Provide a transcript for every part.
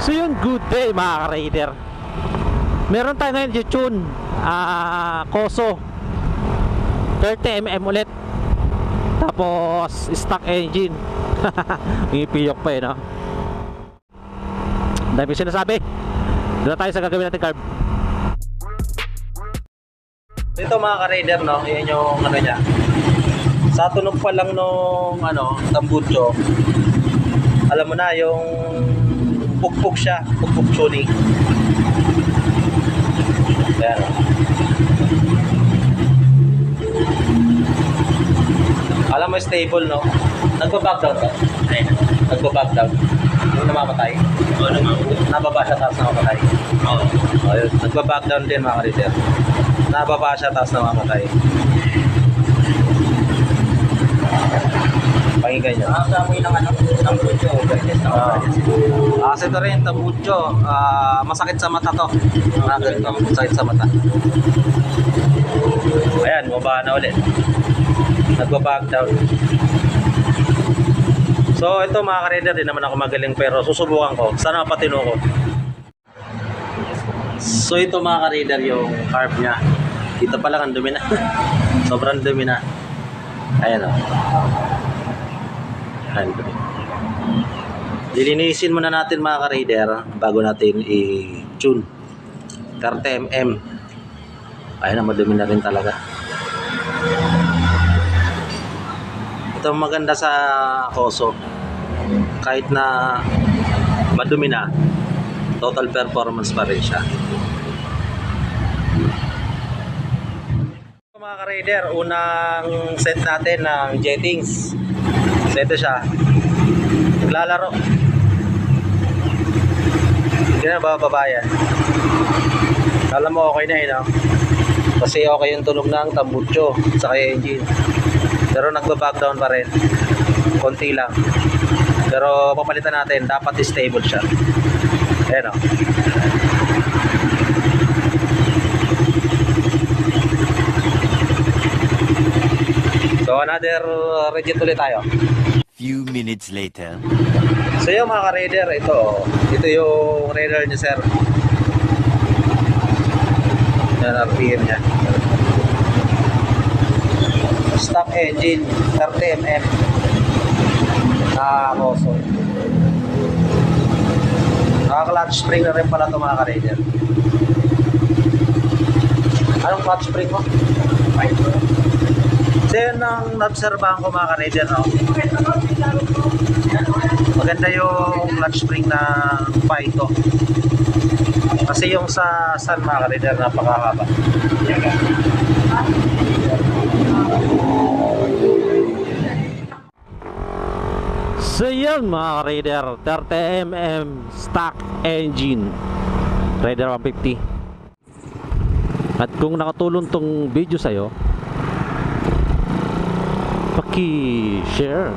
So yun, good day mga ka-raider. Meron tayo ngayon yung tune Koso 30mm ulit. Tapos stock engine. Ngipiyok pa no. Dami sinasabi. Doon tayo sa gagawin natin carb. Ito mga ka-raider no, yan yung ano niya. Sa tunog pa lang nung tambucho, alam mo na yung pugpug siya, pugpug tuning. Ayan. Alam mo stable no? Nagba-back down ka? Nagba-back down. Yung namamatay? Oo, namamatay. Nababa siya tapos namamatay? Oo. Ayun. Nagba-back down din mga ka-raider. Nababa siya tapos namamatay. Pakinggan nyo. Amoy ng tambucho. Kasi ito rin, tambucho. Masakit sa mata to. Ganito, masakit sa mata. Ayan, bumaba na ulit. Nagba-back down. So ito mga ka-raider, din naman ako magaling pero susubukan ko. Sana patino ko. So ito mga ka-raider, yung carb nya. Kita pa lang ang dumi na. Sobrang dumi na. Ayan o. Ayan dumi. Dilinisin muna natin mga ka-raider bago natin i-tune. 30mm. Ayan na, madumi na rin talaga. Ito maganda sa Koso. Kahit na madumi na, total performance pa rin siya. Mga ka-raider, unang set natin ng jettings. So ito siya. Naglalaro. Hindi na bababa yan. Alam mo okay na no? Kasi okay yung tunog ng tambucho sa kaya engine. Pero nagba-back down pa rin. Konti lang. Pero papalitan natin, dapat stable siya. Ayan o. So another reject ulit tayo. Few minutes later. So yung mga ka-raider, ito yung radar niya sir. Yan RPM niya. Stock engine 30mm na Koso. Naka-clutch spring na rin pala ito mga ka-raider. Anong clutch spring mo? So yun ang na-obserbahan ko mga ka-raider no? Maganda yung clutch spring na Pito. Kasi yung sa Sun mga ka-raider napakahaba. So yun mga ka-raider, 30mm stock engine Raider 150. At kung nakatulong tong video sa'yo, paki-share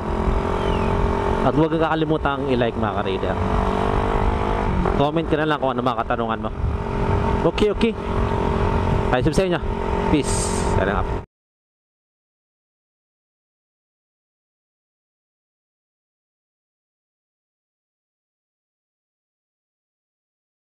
at huwag kang kakalimutang i-like mga ka-raider. Comment ka na lang kung ano mga katanungan mo. Okay. Ayos sa inyo. Peace. Kaya nga.